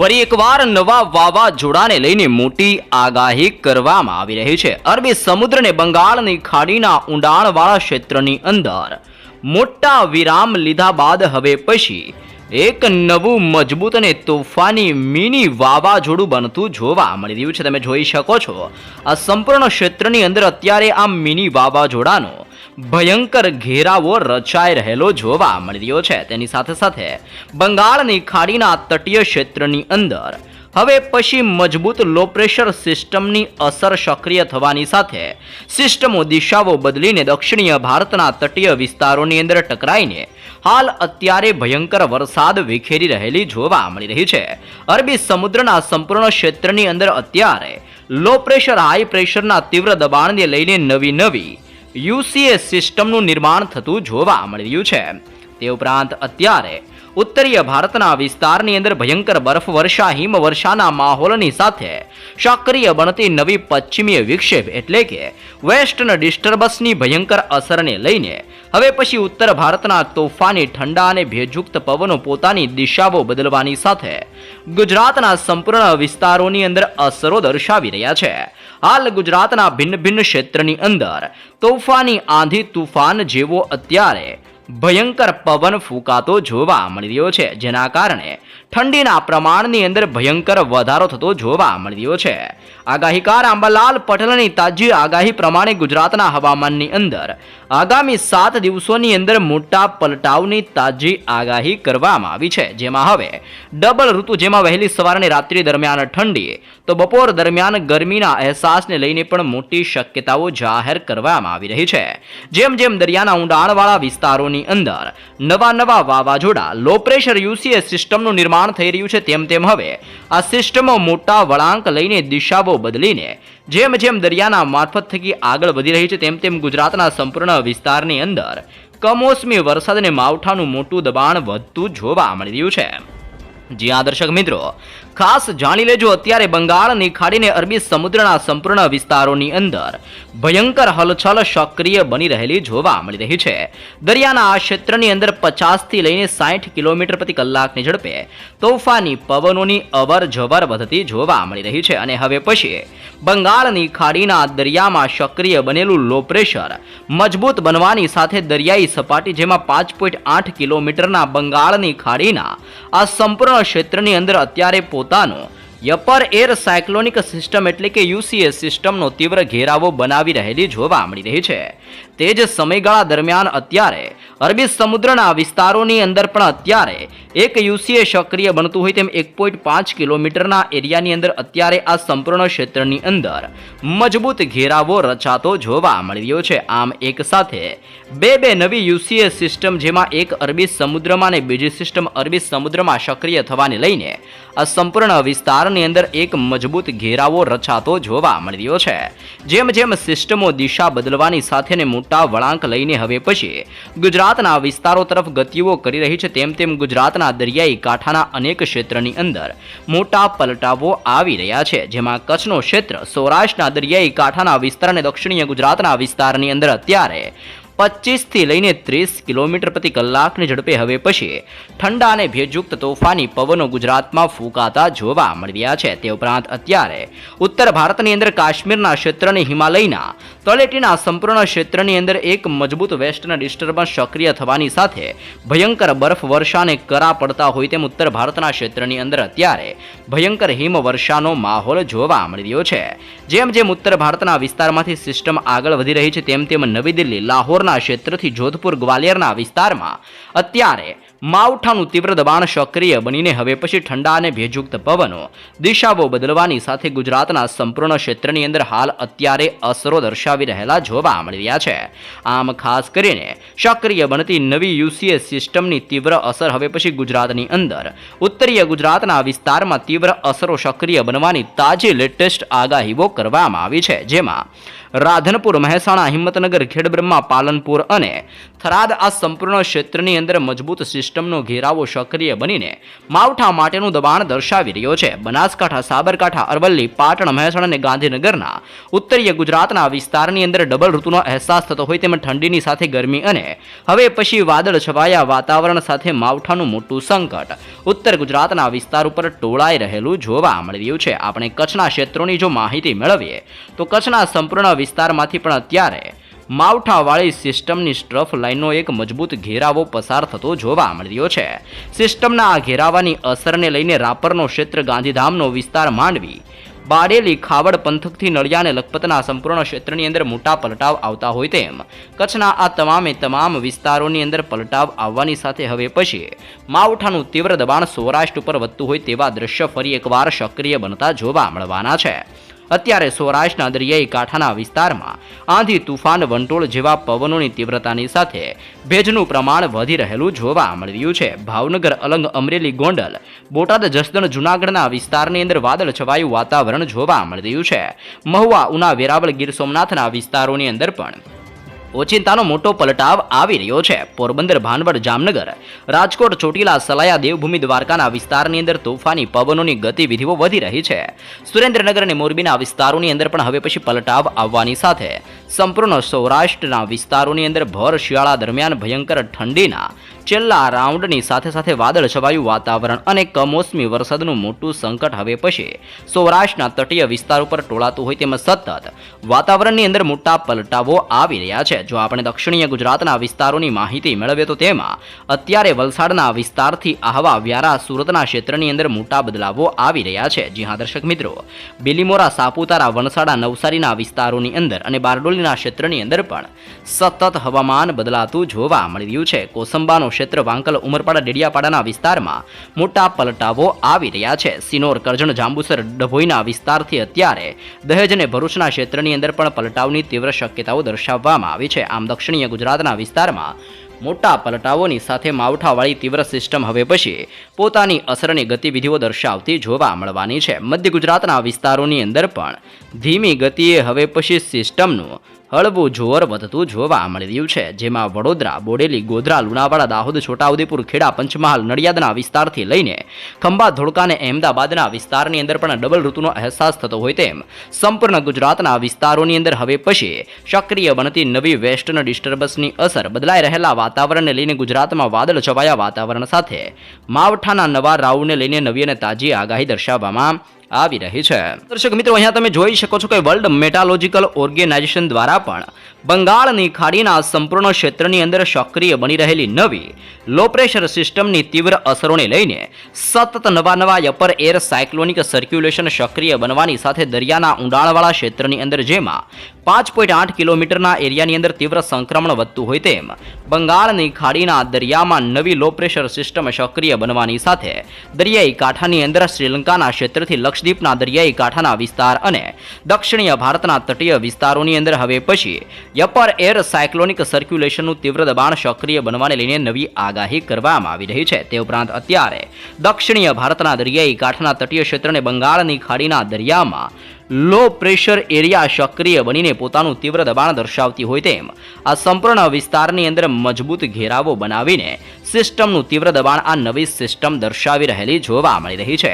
ફરી એકવાર નવા વાવાઝોડાને લઈને મોટી આગાહી કરવામાં આવી રહી છે. અરબી સમુદ્રને બંગાળની ખાડીના ઊંડાણવાળા ક્ષેત્રની અંદર મોટા વિરામ લીધા બાદ હવે પછી એક નવું મજબૂત અને તોફાની મિની વાવાઝોડું બનતું જોવા મળી રહ્યું છે. તમે જોઈ શકો છો આ સંપૂર્ણ ક્ષેત્રની અંદર અત્યારે આ મિની વાવાઝોડાનો ભયંકર ઘેરાવો રચાઈ રહેલો જોવા મળી રહ્યો છે. તેની સાથે સાથે બંગાળની ખાડીના તટીય ક્ષેત્રની અંદર હવે પછી મજબૂત લો પ્રેશર સિસ્ટમની અસર સક્રિય થવાની સાથે સિસ્ટમો દિશાઓ બદલીને દક્ષિણીય ભારતના તટીય વિસ્તારોની અંદર ટકરાઈને હાલ અત્યારે ભયંકર વરસાદ વિખેરી રહેલી જોવા મળી રહી છે. અરબી સમુદ્રના સંપૂર્ણ ક્ષેત્રની અંદર અત્યારે લો પ્રેશર હાઈ પ્રેશરના તીવ્ર દબાણને લઈને નવી યુસીએ સિસ્ટમનું નિર્માણ થતું જોવા મળી રહ્યું છે. તે ઉપરાંત અત્યારે ઉત્તરીય ભારતના વિસ્તારની અંદર ભયંકર બરફવર્ષા હિમવર્ષાના માહોલની સાથે સક્રિય બનતી નવી પશ્ચિમીય વિક્ષેપ એટલે કે વેસ્ટર્ન ડિસ્ટર્બન્સની ભયંકર અસરને લઈને હવે પછી ઉત્તર ભારતના તોફાની ઠંડા અને ભેજયુક્ત પવનો પોતાની દિશાઓ બદલવાની સાથે ગુજરાતના સંપૂર્ણ વિસ્તારોની અંદર અસરો દર્શાવી રહ્યા છે. હાલ ગુજરાતના ભિન્ન ક્ષેત્રની અંદર તોફાની આંધી તુફાન જેવો અત્યારે ભયંકર પવન ફૂંકાતો જોવા મળી રહ્યો છે, જેના કારણે ઠંડીના પ્રમાણની અંદર ભયંકર વધારો થતો જોવા મળી રહ્યો છે. આગાહીકાર અંબાલાલ પટેલની તાજી આગાહી પ્રમાણે ગુજરાતના હવામાનની અંદર આગામી 7 દિવસોની અંદર મોટા પલટાવની તાજી આગાહી કરવામાં આવી છે. જેમાં હવે ડબલ ઋતુ, જેમાં વહેલી સવાર અને રાત્રિ દરમિયાન ઠંડી તો બપોર દરમિયાન ગરમીના અહેસાસને લઈને પણ મોટી શક્યતાઓ જાહેર કરવામાં આવી રહી છે. જેમ દરિયાના ઊંડાણવાળા વિસ્તારોની અંદર નવા વાવાઝોડા લો પ્રેશર યુસીએ સિસ્ટમનું નિર્માણ થઈ રહ્યું છે, તેમ હવે આ સિસ્ટમો મોટા વળાંક લઈને દિશાઓ બદલીને જેમ દરિયાના મારફત થકી આગળ વધી રહી છે, તેમ ગુજરાતના સંપૂર્ણ વિસ્તારની અંદર કમોસમી વરસાદ અને માવઠાનું મોટું દબાણ વધતું જોવા મળી રહ્યું છે. જ્યાં દર્શક મિત્રો ખાસ જાણી લેજો, અત્યારે બંગાળની ખાડીને અરબી સમુદ્રના સંપૂર્ણ વિસ્તારોની અંદર ભયંકર હલચલ સક્રિય બની રહેલી જોવા મળી રહી છે. દરિયાના આ ક્ષેત્રની અંદર 50 થી લઈને 60 કિલોમીટર પ્રતિ કલાકની ઝડપે તોફાની પવનોની અવર જવર વધતી જોવા મળી રહી છે. અને હવે પછી બંગાળની ખાડીના દરિયામાં સક્રિય બનેલું લો પ્રેશર મજબૂત બનવાની સાથે દરિયાઈ સપાટી, જેમાં 5.8 કિલોમીટરના બંગાળની ખાડીના આ સંપૂર્ણ ક્ષેત્રની અંદર અત્યારે પોતાનો અપર એર સાયક્લોનિક સિસ્ટમ એટલે કે યુસીએ સિસ્ટમનો તીવ્ર ઘેરાવો બનાવી રહેલી જોવા મળી રહી છે. તે જ સમયગાળા દરમિયાન અત્યારે અરબી સમુદ્રના વિસ્તારોની અંદર પણ અત્યારે એક યુસીએ સક્રિય બનતું હોય તેમ 1.5 કિલોમીટરના એરિયાની અંદર અત્યારે આ સંપૂર્ણ ક્ષેત્રની અંદર મજબૂત ઘેરાવો રચાતો જોવા મળી રહ્યો છે. આમ એક સાથે બે નવી યુસીએ સિસ્ટમ, જેમાં એક અરબી સમુદ્રમાં અને બીજી સિસ્ટમ અરબી સમુદ્રમાં સક્રિય થવાને લઈને આ સંપૂર્ણ વિસ્તારની અંદર એક મજબૂત ઘેરાવો રચાતો જોવા મળી રહ્યો છે. જેમ સિસ્ટમો દિશા બદલવાની સાથે ને મોટા વળાંક લઈને હવે પછી ગુજરાતના વિસ્તારો તરફ ગતિઓ કરી રહી છે, તેમ ગુજરાતના દરિયાઈ કાંઠાના અનેક ક્ષેત્રની અંદર મોટા પલટાવો આવી રહ્યા છે. જેમાં કચ્છનો ક્ષેત્ર, સૌરાષ્ટ્રના દરિયાઈ કાંઠાના વિસ્તાર અને દક્ષિણીય ગુજરાતના વિસ્તારની અંદર અત્યારે 25 થી લઈને 30 કિલોમીટર પ્રતિ કલાકની ઝડપે હવે પછી ઠંડા અને ભેજયુક્ત તોફાની પવનો ગુજરાતમાં ફૂંકાતા જોવા મળી રહ્યા છે. તે ઉપરાંત અત્યારે ઉત્તર ભારતની અંદર કાશ્મીરના ક્ષેત્રની હિમાલયના તળેટીના સંપૂર્ણ ક્ષેત્રની અંદર એક મજબૂત વેસ્ટર્ન ડિસ્ટર્બન્સ સક્રિય થવાની સાથે ભયંકર બરફ વર્ષા અને કરા પડતા હોય તેમ ઉત્તર ભારતના ક્ષેત્રની અંદર અત્યારે ભયંકર હિમવર્ષાનો માહોલ જોવા મળી રહ્યો છે. જેમ ઉત્તર ભારતના વિસ્તારમાંથી સિસ્ટમ આગળ વધી રહી છે, તેમ નવી દિલ્હી, લાહોરના ક્ષેત્રથી જોધપુર, ગ્વાલિયરના વિસ્તારમાં અત્યારે માવઠાનું તીવ્ર દબાણ સક્રિય બનીને હવે પછી ઠંડા અને ભેજયુક્ત પવનો દિશાઓ બદલવાની સાથે ગુજરાતના સંપૂર્ણ ક્ષેત્રની અંદર હાલ અત્યારે અસરો દર્શાવી રહેલા જોવા મળી રહ્યા છે. આમ ખાસ કરીને સક્રિય બનતી નવી યુસીએ સિસ્ટમની તીવ્ર અસર હવે પછી ગુજરાતની અંદર ઉત્તરીય ગુજરાતના વિસ્તારમાં તીવ્ર અસરો સક્રિય બનવાની તાજી લેટેસ્ટ આગાહીઓ કરવામાં આવી છે. જેમાં રાધનપુર, મહેસાણા, હિંમતનગર, ખેડબ્રહ્મા, પાલનપુર અને થરાદ આ સંપૂર્ણ ક્ષેત્રની અંદર મજબૂત સિસ્ટમનો ઘેરાવો સક્રિય બનીને માવઠા માટેનું દબાણ દર્શાવી રહ્યો છે. બનાસકાંઠા, સાબરકાંઠા, અરવલ્લી, પાટણ, મહેસાણા અને ગાંધીનગરના ઉત્તરીય ગુજરાતના વિસ્તારની અંદર ડબલ ઋતુનો અહેસાસ થતો હોય તેમ ઠંડીની સાથે ગરમી અને હવે પછી વાદળ છવાયા વાતાવરણ સાથે માવઠાનું મોટું સંકટ ઉત્તર ગુજરાતના વિસ્તાર ઉપર ટોળાઈ રહેલું જોવા મળી રહ્યું છે. આપણે કચ્છના ક્ષેત્રોની જો માહિતી મેળવીએ તો કચ્છના સંપૂર્ણ વિસ્તારમાંથી પણ અત્યારે માવઠાવાળી સિસ્ટમની સ્ટ્રફ લાઇનનો એક મજબૂત ઘેરાવો પસાર થતો જોવા મળી રહ્યો છે. સિસ્ટમના આ ઘેરાવાની અસરને લઈને રાપરનો ક્ષેત્ર, ગાંધીધામનો વિસ્તાર, માંડવી, બાડેલી, ખાવડ પંથકથી નળિયા અને લખપતના સંપૂર્ણ ક્ષેત્રની અંદર મોટા પલટાવ આવતા હોય તેમ કચ્છના આ તમામ વિસ્તારોની અંદર પલટાવ આવવાની સાથે હવે પછી માવઠાનું તીવ્ર દબાણ સૌરાષ્ટ્ર ઉપર વધતું હોય તેવા દ્રશ્ય ફરી એકવાર સક્રિય બનતા જોવા મળવાના છે. અત્યારે સૌરાષ્ટ્રના દરિયાઈ કાંઠાના વિસ્તારમાં આંધી, તુફાન, વંટોળ જેવા પવનોની તીવ્રતાની સાથે ભેજનું પ્રમાણ વધી રહેલું જોવા મળી રહ્યું છે. ભાવનગર, અલંગ, અમરેલી, ગોંડલ, બોટાદ, જસદણ, જૂનાગઢના વિસ્તારની અંદર વાદળ છવાયું વાતાવરણ જોવા મળી રહ્યું છે. મહુવા, ઉના, વેરાવળ, ગીર સોમનાથના વિસ્તારોની અંદર પણ ઓચિંતાનો મોટો પલટાવ આવી રહ્યો છે. પોરબંદર, ભાનવડ, જામનગર, રાજકોટ, ચોટીલા, સલાયા, દેવભૂમિ, દ્વારકાના વિસ્તારની અંદર તોફાની પવનોની ગતિવિધિઓ વધી રહી છે. સુરેન્દ્રનગર અને મોરબીના વિસ્તારોની અંદર પણ હવે પછી પલટાવ આવવાની સાથે સંપૂર્ણ સૌરાષ્ટ્રના વિસ્તારોની અંદર ભર શિયાળા દરમિયાન ભયંકર ઠંડીના છેલ્લા રાઉન્ડની સાથે વાદળ છવાયું વાતાવરણ અને કમોસમી વરસાદનું મોટું સંકટ હવે પછી સૌરાષ્ટ્રના તટીય વિસ્તાર ઉપર ટોળાતું હોય તેમ સતત વાતાવરણની અંદર મોટા પલટાવો આવી રહ્યા છે. જો આપણે દક્ષિણીય ગુજરાતના વિસ્તારોની માહિતી મેળવીએ તો તેમાં અત્યારે વલસાડના વિસ્તારથી આહવા, વ્યારા, સુરતના ક્ષેત્રની અંદર મોટા બદલાવો આવી રહ્યા છે. જી હા દર્શક મિત્રો, બિલીમોરા, સાપુતારા, વણસાડા, નવસારીના વિસ્તારોની અંદર અને બારડોલીના ક્ષેત્રની અંદર પણ સતત હવામાન બદલાતું જોવા મળી રહ્યું છે. કોસંબાનો ક્ષેત્ર, વાંકલ, ઉમરપાડા, ડેડિયાપાડાના વિસ્તારમાં મોટા પલટાવો આવી રહ્યા છે. સિનોર, કરજણ, જાંબુસર, ડભોઈના વિસ્તારથી અત્યારે દહેજ અને ભરૂચના ક્ષેત્રની અંદર પણ પલટાવની તીવ્ર શક્યતાઓ દર્શાવવામાં આવી છે. આમ દક્ષિણીય ગુજરાતના વિસ્તારમાં મોટા પલટાવોની સાથે માવઠાવાળી તીવ્ર સિસ્ટમ હવે પછી પોતાની અસરની ગતિવિધિઓ દર્શાવતી જોવા મળવાની છે. મધ્ય ગુજરાતના વિસ્તારોની અંદર પણ ધીમી ગતિએ હવે પછી સિસ્ટમનું હળવું જોર વધતું જોવા મળી રહ્યું છે. જેમાં વડોદરા, બોડેલી, ગોધરા, લુણાવાડા, દાહોદ, છોટાઉદેપુર, ખેડા, પંચમહાલ, નડિયાદના વિસ્તારથી લઈને ખંભાત, ધોળકા અને અહેમદાબાદના વિસ્તારની અંદર પણ ડબલ ઋતુનો અહેસાસ થતો હોય તેમ સંપૂર્ણ ગુજરાતના વિસ્તારોની અંદર હવે પછી સક્રિય બનતી નવી વેસ્ટર્ન ડિસ્ટર્બન્સની અસર બદલાઈ રહેલા વાતાવરણને લઈને ગુજરાતમાં વાદળ છવાયા વાતાવરણ સાથે માવઠાના નવા રાઉન્ડને લઈને નવી અને તાજી આગાહી દર્શાવવામાં આવી રહી છે. દર્શક મિત્રો, અહીંયા તમે જોઈ શકો છો કે વર્લ્ડ મેટાલોજિકલ ઓર્ગેનાઇઝેશન દ્વારા પણ બંગાળની ખાડીના સંપૂર્ણ ક્ષેત્રની અંદર સક્રિય બની રહેલી નવી લો પ્રેશર સિસ્ટમની તીવ્ર અસરોને લઈને સતત નવા અપર એર સાયક્લોનિક સર્ક્યુલેશન સક્રિય બનવાની સાથે દરિયાના ઊંડાણવાળા ક્ષેત્રની અંદર જેમાં 5.8 કિલોમીટરના એરિયાની અંદર તીવ્ર સંક્રમણ વધતું હોય તેમ બંગાળની ખાડીના દરિયામાં નવી લો પ્રેશર સિસ્ટમ સક્રિય બનવાની સાથે દરિયાઈ કાંઠાની અંદર શ્રીલંકાના ક્ષેત્રથી લક્ષદ્વીપના દરિયાઈ કાંઠાના વિસ્તાર અને દક્ષિણીય ભારતના તટીય વિસ્તારોની અંદર હવે પછી અપર એર સાયક્લોનિક સર્ક્યુલેશનનું તીવ્ર દબાણ સક્રિય બનવાને લઈને નવી આગાહી કરવામાં આવી રહી છે. તે ઉપરાંત અત્યારે દક્ષિણીય ભારતના દરિયાઈ કાંઠાના તટીય ક્ષેત્રને બંગાળની ખાડીના દરિયામાં લો પ્રેશર એરિયા સક્રિય બનીને પોતાનું તીવ્ર દબાણ દર્શાવતી હોય તેમ આ સંપૂર્ણ વિસ્તારની અંદર મજબૂત ઘેરાવો બનાવીને સિસ્ટમનું તીવ્ર દબાણ આ નવી સિસ્ટમ દર્શાવી રહેલી જોવા મળી રહી છે.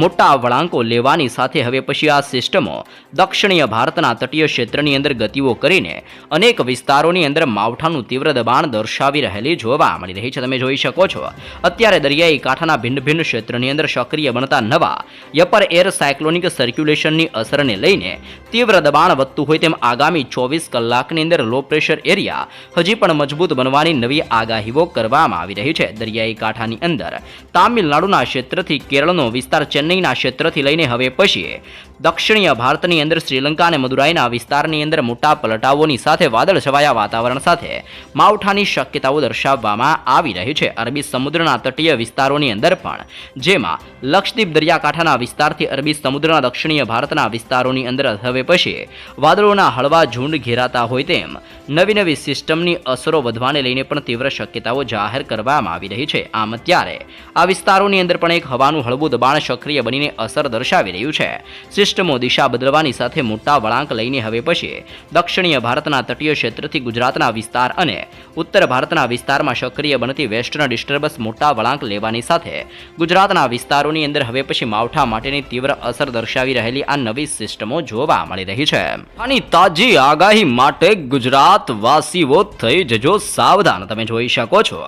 મોટા વળાંકો લેવાની સાથે હવે પછી આ સિસ્ટમો દક્ષિણીય ભારતના તટીય ક્ષેત્રની અંદર ગતિઓ કરીને અનેક વિસ્તારોની અંદર માવઠાનું તીવ્ર દબાણ દર્શાવી રહેલી જોવા મળી રહી છે. તમે જોઈ શકો છો અત્યારે દરિયાઈ કાંઠાના ભિન્ન ક્ષેત્રની અંદર સક્રિય બનતા નવા અપર એર સાયક્લોનિક સર્ક્યુલેશનની અસરને લઈને તીવ્ર દબાણ વધતું હોય તેમ આગામી 24 કલાકની અંદર લો પ્રેશર એરિયા હજી પણ મજબૂત બનવાની નવી આગાહીઓ કરવામાં આવી રહી છે. દરિયાઈ કાંઠાની અંદર તામિલનાડુના ક્ષેત્રથી કેરળનો વિસ્તાર, ચેન્નઈના ક્ષેત્રથી લઈને હવે પછી દક્ષિણીય ભારતની અંદર શ્રીલંકા અને મદુરાઈના વિસ્તારની અંદર મોટા પલટાવોની સાથે વાદળ છવાયા વાતાવરણ સાથે માવઠાની શક્યતાઓ દર્શાવવામાં આવી રહી છે. અરબી સમુદ્રના તટીય વિસ્તારોની અંદર પણ જેમાં લક્ષદ્વીપ દરિયાકાંઠાના વિસ્તારથી અરબી સમુદ્રના દક્ષિણીય ભારતના વિસ્તારોની અંદર હવે પછી વાદળોના હળવા ઝુંડ ઘેરાતા હોય તેમ નવી નવી સિસ્ટમની અસરો વધવાને લઈને પણ તીવ્ર શક્યતાઓ જાહેર કરવામાં આવી રહી છે. આમ અત્યારે આ વિસ્તારોની અંદર પણ એક હવાનું હળવું દબાણ સક્રિય બનીને અસર દર્શાવી રહ્યું છે. સિસ્ટમો દિશા બદલવાની સાથે મોટા વળાંક લઈને હવે પછી દક્ષિણીય ભારતના તટીય ક્ષેત્રથી ગુજરાતના વિસ્તાર અને ઉત્તર ભારતના વિસ્તારમાં સક્રિય બનતી વેસ્ટર્ન ડિસ્ટર્બન્સ મોટા વળાંક લેવાની સાથે ગુજરાતના વિસ્તારોની અંદર હવે પછી માવઠા માટેની તીવ્ર અસર દર્શાવી રહેલી આ નવી સિસ્ટમો જોવા મળી રહી છે. આની તાજી આગાહી માટે ગુજરાત વાસીઓ થઈ જજો સાવધાન. તમે જોઈ શકો છો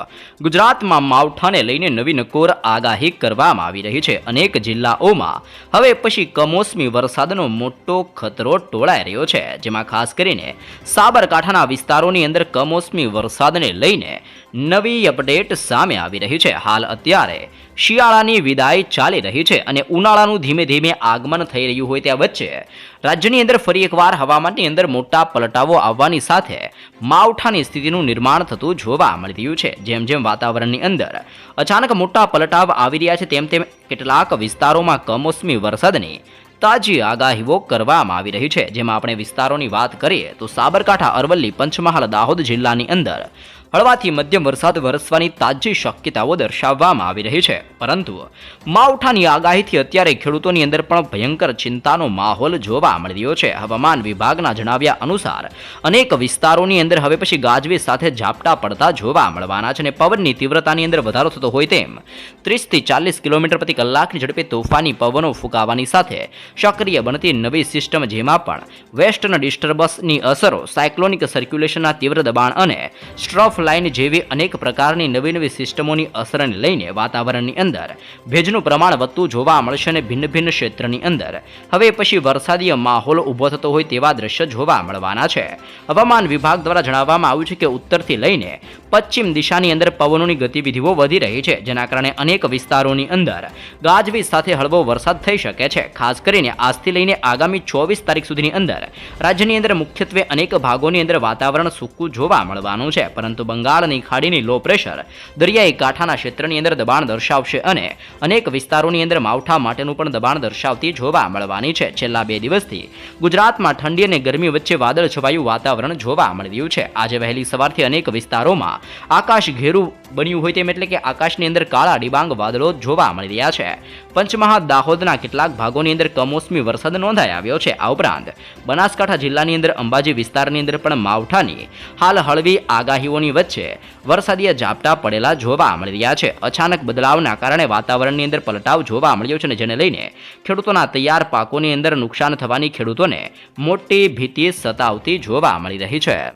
ગુજરાતમાં માવઠાને લઈને નવી નકોર આગાહી કરવામાં આવી રહી છે. અનેક જિલ્લાઓમાં હવે પછી કમોસમી વરસાદનો મોટો ખતરો ટોળાઈ રહ્યો છે, જેમાં ખાસ કરીને સાબરકાંઠાના વિસ્તારોની અંદર કમોસમી વરસાદને લઈને નવી અપડેટ સામે આવી રહી છે. હાલ અત્યારે શિયાળાની વિદાય ચાલી રહી છે અને ઉનાળાનું ધીમે ધીમે આગમન થઈ રહ્યું હોય ત્યાં વચ્ચે રાજ્યની અંદર ફરી એકવાર હવામાનની અંદર મોટા પલટાવો આવવાની સાથે માવઠાની સ્થિતિનું નિર્માણ થતું જોવા મળી રહ્યું છે. જેમ જેમ વાતાવરણની અંદર અચાનક મોટા પલટાવ આવી રહ્યા છે તેમ તેમ કેટલાક વિસ્તારોમાં કમોસમી વરસાદની તાજી આગાહીઓ કરવામાં આવી રહી છે. જેમાં આપણે વિસ્તારોની વાત કરીએ તો સાબરકાંઠા, અરવલ્લી, પંચમહાલ, દાહોદ જિલ્લાની અંદર હળવાથી મધ્યમ વરસાદ વરસવાની તાજી શક્યતાઓ દર્શાવવામાં આવી રહી છે. પરંતુ માવઠાની આગાહીથી અત્યારે ખેડૂતોની અંદર પણ ભયંકર ચિંતાનો માહોલ જોવા મળી રહ્યો છે. હવામાન વિભાગના જણાવ્યા અનુસાર અનેક વિસ્તારોની અંદર હવે પછી ગાજવીજ સાથે ઝાપટા પડતા જોવા મળવાના છે અને પવનની તીવ્રતાની અંદર વધારો થતો હોય તેમ 30 થી 40 કિલોમીટર પ્રતિ કલાકની ઝડપે તોફાની પવનો ફૂંકાવાની સાથે સક્રિય બનતી નવી સિસ્ટમ, જેમાં પણ વેસ્ટર્ન ડિસ્ટર્બન્સની અસરો, સાયક્લોનિક સર્ક્યુલેશનના તીવ્ર દબાણ અને સ્ટ્રફ લાઇન જેવી અનેક પ્રકારની નવી નવી સિસ્ટમોની અસરને લઈને વાતાવરણની અંદર ભેજનું પ્રમાણ વધતું જોવા મળશે અને ભિન્ન ભિન્ન ક્ષેત્રની અંદર હવે પછી વરસાદીય માહોલ ઊભો થતો હોય તેવા દ્રશ્ય જોવા મળવાના છે. હવામાન વિભાગ દ્વારા જણાવવામાં આવ્યું છે કે ઉત્તરથી લઈને પશ્ચિમ દિશાની અંદર પવનોની ગતિવિધિઓ વધી રહી છે, જેના કારણે અનેક વિસ્તારોની અંદર ગાજવીજ સાથે હળવો વરસાદ થઈ શકે છે. ખાસ કરીને આજથી લઈને આગામી 24 તારીખ સુધીની અંદર રાજ્યની અંદર મુખ્યત્વે અનેક ભાગોની અંદર વાતાવરણ સૂકું જોવા મળવાનું છે. પરંતુ બંગાળની ખાડીની લો પ્રેશર દરિયાઈ કાંઠાના ક્ષેત્રની અંદર દબાણ દર્શાવશે અને અનેક વિસ્તારોની અંદર માવઠા માટેનું પણ દબાણ દર્શાવતી જોવા મળવાની છે. છેલ્લા 2 દિવસથી ગુજરાતમાં ઠંડી અને ગરમી વચ્ચે વાદળ છવાયું વાતાવરણ જોવા મળી રહ્યું છે. આજે વહેલી સવારથી અનેક વિસ્તારોમાં આકાશ ઘેરું બન્યું હોય તેમ એટલે કે આકાશની અંદર કાળા ડિબાંગ વાદળો જોવા મળી રહ્યા છે. પંચમહાલ, દાહોદના કેટલાક ભાગોની અંદર કમોસમી વરસાદ નોંધાઈ આવ્યો છે. આ ઉપરાંત બનાસકાંઠા જિલ્લાની અંદર અંબાજી વિસ્તારની અંદર પણ માવઠાની હાલ હળવી આગાહીઓની વચ્ચે વરસાદીય ઝાપટા પડેલા જોવા મળી રહ્યા છે. અચાનક બદલાવના કારણે વાતાવરણની અંદર પલટાવ જોવા મળ્યો છે અને જેને લઈને ખેડૂતોના તૈયાર પાકોની અંદર નુકસાન થવાની ખેડૂતોને મોટી ભીતિ સતાવતી જોવા મળી રહી છે.